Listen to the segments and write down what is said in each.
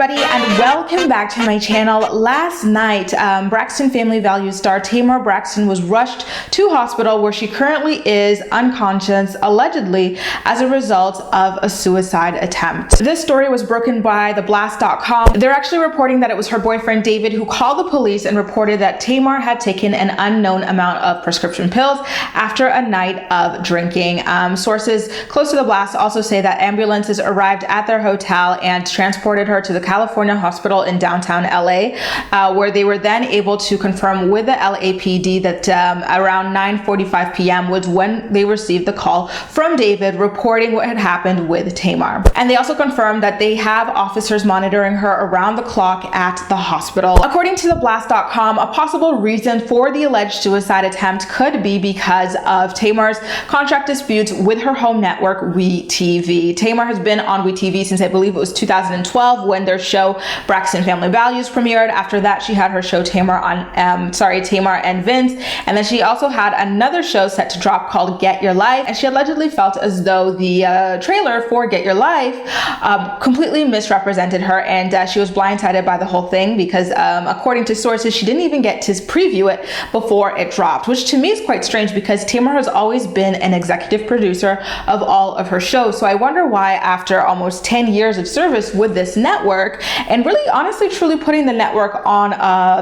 everybody, and welcome back to my channel. Last night, Braxton Family Values star Tamar Braxton was rushed to hospital where she currently is unconscious, allegedly as a result of a suicide attempt. This story was broken by theblast.com. They're actually reporting that it was her boyfriend David who called the police and reported that Tamar had taken an unknown amount of prescription pills after a night of drinking. Sources close to the blast also say that ambulances arrived at their hotel and transported her to the California hospital in downtown LA, where they were then able to confirm with the LAPD that around 9:45 p.m. was when they received the call from David reporting what had happened with Tamar. And they also confirmed that they have officers monitoring her around the clock at the hospital. According to theblast.com, a possible reason for the alleged suicide attempt could be because of Tamar's contract disputes with her home network, WeTV. Tamar has been on WeTV since I believe it was 2012 when their show Braxton Family Values premiered. After that, she had her show Tamar and Vince, and then she also had another show set to drop called Get Your Life, and she allegedly felt as though the trailer for Get Your Life completely misrepresented her, and she was blindsided by the whole thing because according to sources, she didn't even get to preview it before it dropped, which to me is quite strange because Tamar has always been an executive producer of all of her shows. So I wonder why after almost 10 years of service with this network, and really honestly truly putting the network on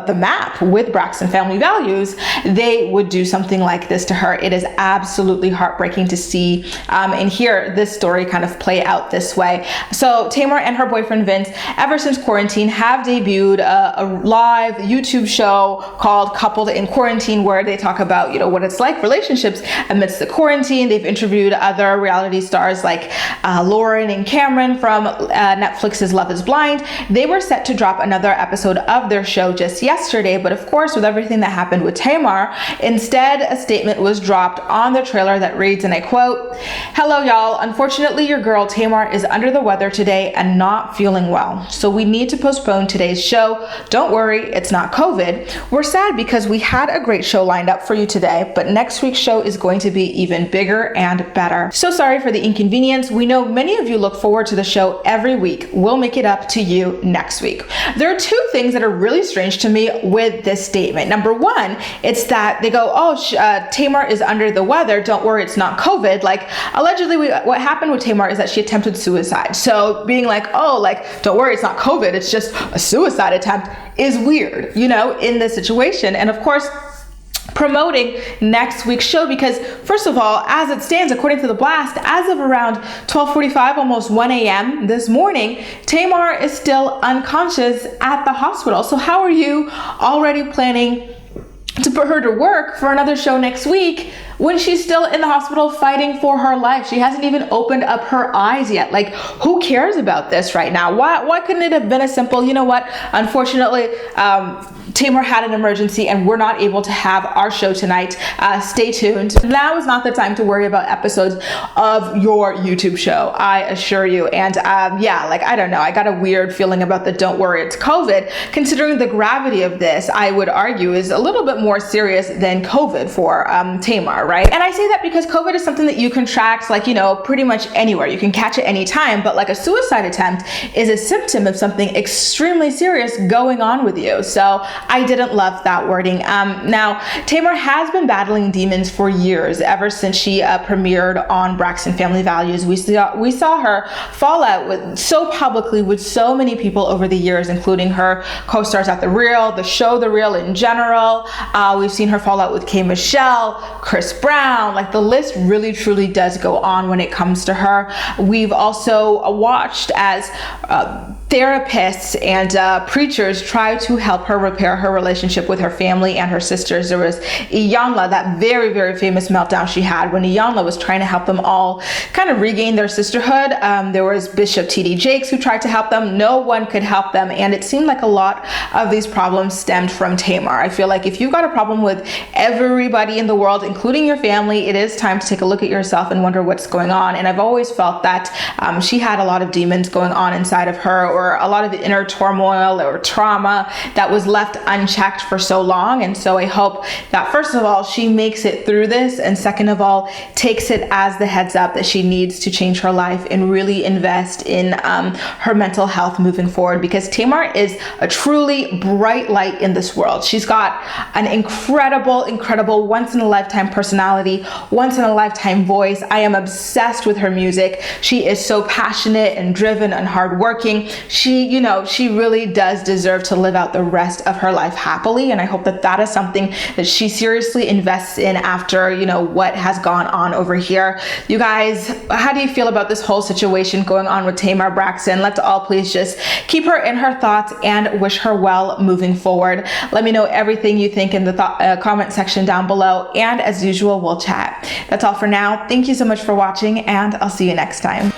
the map with Braxton Family Values, they would do something like this to her. It is absolutely heartbreaking to see and hear this story kind of play out this way. So Tamar and her boyfriend Vince, ever since quarantine, have debuted a live YouTube show called Coupled in Quarantine, where they talk about, you know, what it's like relationships amidst the quarantine. They've interviewed other reality stars like Lauren and Cameron from Netflix's Love is Blind. They were set to drop another episode of their show just yesterday, but of course, with everything that happened with Tamar, instead a statement was dropped on the trailer that reads, and I quote, "Hello y'all, unfortunately your girl Tamar is under the weather today and not feeling well, so we need to postpone today's show. Don't worry, it's not COVID. We're sad because we had a great show lined up for you today, but next week's show is going to be even bigger and better. So sorry for the inconvenience. We know many of you look forward to the show every week. We'll make it up to you next week." There are two things that are really strange to me with this statement. Number one, it's that they go, oh, Tamar is under the weather. Don't worry, it's not COVID. Like, allegedly, what happened with Tamar is that she attempted suicide. So being like, oh, like, don't worry, it's not COVID, it's just a suicide attempt is weird, you know, in this situation. And of course, promoting next week's show because, first of all, as it stands, according to The Blast, as of around 12:45, almost 1 a.m. this morning, Tamar is still unconscious at the hospital. So how are you already planning to put her to work for another show next week when she's still in the hospital fighting for her life? She hasn't even opened up her eyes yet. Like, who cares about this right now? Why couldn't it have been a simple, you know what, unfortunately, Tamar had an emergency and we're not able to have our show tonight. Stay tuned. Now is not the time to worry about episodes of your YouTube show, I assure you. And yeah, like, I don't know. I got a weird feeling about the don't worry, it's COVID, considering the gravity of this, I would argue is a little bit more serious than COVID for Tamar, right? And I say that because COVID is something that you contract, like, you know, pretty much anywhere. You can catch it anytime, but like a suicide attempt is a symptom of something extremely serious going on with you. So I didn't love that wording. Now, Tamar has been battling demons for years, ever since she premiered on Braxton Family Values. We saw her fall out so publicly with so many people over the years, including her co-stars at The Real, the show The Real in general. We've seen her fall out with K. Michelle, Chris Brown, like the list really truly does go on when it comes to her. We've also watched as therapists and preachers try to help her repair her relationship with her family and her sisters. There was Iyanla, that very, very famous meltdown she had when Iyanla was trying to help them all kind of regain their sisterhood. There was Bishop T.D. Jakes who tried to help them. No one could help them, and it seemed like a lot of these problems stemmed from Tamar. I feel like if you've got a problem with everybody in the world, including leaving your family, it is time to take a look at yourself and wonder what's going on. And I've always felt that she had a lot of demons going on inside of her, or a lot of the inner turmoil or trauma that was left unchecked for so long. And so I hope that, first of all, she makes it through this, and second of all, takes it as the heads up that she needs to change her life and really invest in her mental health moving forward, because Tamar is a truly bright light in this world. She's got an incredible once-in-a-lifetime personality, once-in-a-lifetime voice. I am obsessed with her music. She is so passionate and driven and hardworking. She really does deserve to live out the rest of her life happily, and I hope that that is something that she seriously invests in after, what has gone on over here. You guys, how do you feel about this whole situation going on with Tamar Braxton? Let's all please just keep her in her thoughts and wish her well moving forward. Let me know everything you think in the comment section down below, and as usual, we'll chat. That's all for now. Thank you so much for watching, and I'll see you next time.